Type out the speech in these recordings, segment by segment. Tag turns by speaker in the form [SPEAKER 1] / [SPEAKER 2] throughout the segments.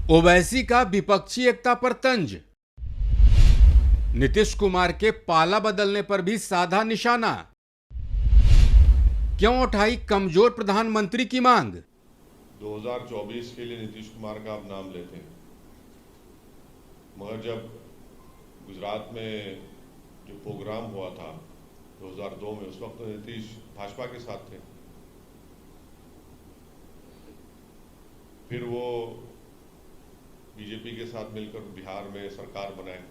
[SPEAKER 1] ओवैसी का विपक्षी एकता पर तंज। नीतीश कुमार के पाला बदलने पर भी साधा निशाना। क्यों उठाई कमजोर प्रधानमंत्री की मांग।
[SPEAKER 2] 2024 के लिए नीतीश कुमार का आप नाम लेते हैं, मगर जब गुजरात में जो प्रोग्राम हुआ था 2002 में, उस वक्त तो नीतीश भाजपा के साथ थे। फिर वो बीजेपी के साथ मिलकर बिहार में सरकार बनाए।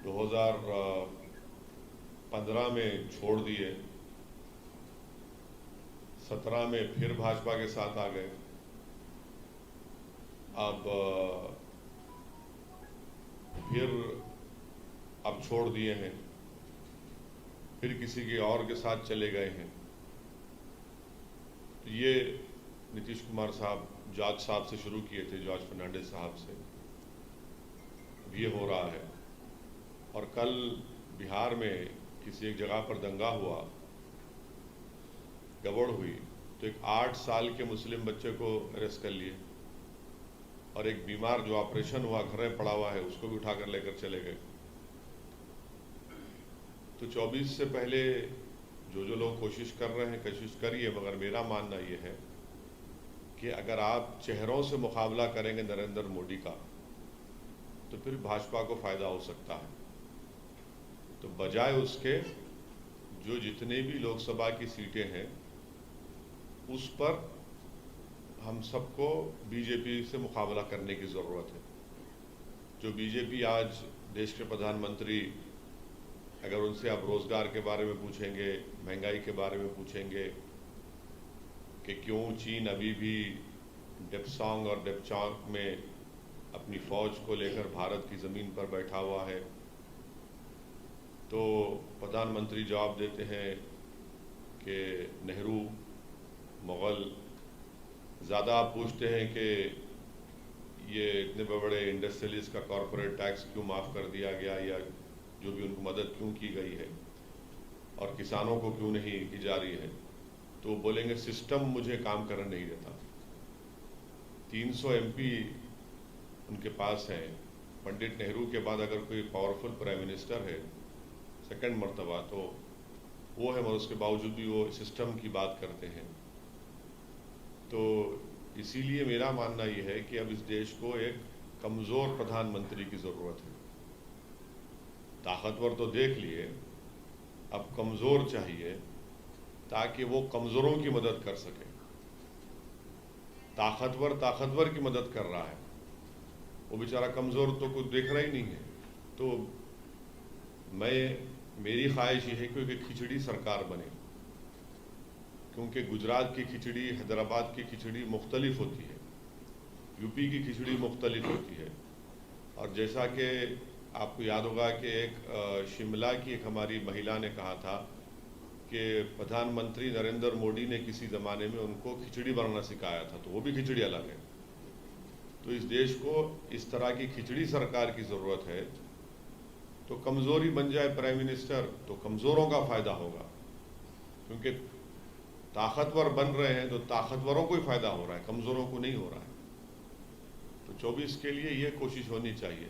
[SPEAKER 2] 2015 में छोड़ दिए, 17 में फिर भाजपा के साथ आ गए। अब छोड़ दिए हैं, फिर किसी के और के साथ चले गए हैं। तो ये नीतीश कुमार साहब जॉर्ज साहब से शुरू किए थे, जॉर्ज फर्नांडिस साहब से। ये हो रहा है। और कल बिहार में किसी एक जगह पर दंगा हुआ, गड़बड़ हुई, तो एक 8 साल के मुस्लिम बच्चे को अरेस्ट कर लिए, और एक बीमार जो ऑपरेशन हुआ घर में पड़ा हुआ है उसको भी उठाकर लेकर चले गए। तो 24 से पहले जो लोग कोशिश कर रहे हैं, कोशिश करिए, मगर मेरा मानना ये है कि अगर आप चेहरों से मुकाबला करेंगे नरेंद्र मोदी का, तो फिर भाजपा को फायदा हो सकता है। तो बजाय उसके जो जितने भी लोकसभा की सीटें हैं उस पर हम सबको बीजेपी से मुकाबला करने की ज़रूरत है। जो बीजेपी आज देश के प्रधानमंत्री, अगर उनसे आप रोज़गार के बारे में पूछेंगे, महंगाई के बारे में पूछेंगे कि क्यों चीन अभी भी डेप्सांग और डेप्चांग में अपनी फ़ौज को लेकर भारत की ज़मीन पर बैठा हुआ है, तो प्रधानमंत्री जवाब देते हैं कि नेहरू, मुग़ल। ज़्यादा आप पूछते हैं कि ये इतने बड़े इंडस्ट्रियलिस्ट का कॉरपोरेट टैक्स क्यों माफ़ कर दिया गया, या जो भी उनको मदद क्यों की गई है, और किसानों को क्यों नहीं की जा रही है, तो बोलेंगे सिस्टम मुझे काम करने नहीं देता। 300 एमपी उनके पास हैं। पंडित नेहरू के बाद अगर कोई पावरफुल प्राइम मिनिस्टर है सेकंड मर्तबा, तो वो है, मगर उसके बावजूद भी वो सिस्टम की बात करते हैं। तो इसीलिए मेरा मानना ये है कि अब इस देश को एक कमज़ोर प्रधानमंत्री की ज़रूरत है। ताकतवर तो देख लिए, अब कमज़ोर चाहिए, ताकि वो कमज़ोरों की मदद कर सके। ताकतवर की मदद कर रहा है, वो बेचारा कमज़ोर तो कुछ देख रहा ही नहीं है। तो मेरी ख्वाहिश ये है कि खिचड़ी सरकार बने, क्योंकि गुजरात की खिचड़ी, हैदराबाद की खिचड़ी मुख्तलिफ होती है, यूपी की खिचड़ी मुख्तलिफ होती है। और जैसा कि आपको याद होगा कि एक शिमला की एक हमारी महिला ने कहा था कि प्रधानमंत्री नरेंद्र मोदी ने किसी ज़माने में उनको खिचड़ी बनाना सिखाया था, तो वो भी खिचड़ी अलग है। तो इस देश को इस तरह की खिचड़ी सरकार की ज़रूरत है। तो कमज़ोरी बन जाए प्राइम मिनिस्टर, तो कमज़ोरों का फ़ायदा होगा, क्योंकि ताकतवर बन रहे हैं तो ताकतवरों को ही फ़ायदा हो रहा है, कमज़ोरों को नहीं हो रहा है। तो 24 के लिए ये कोशिश होनी चाहिए।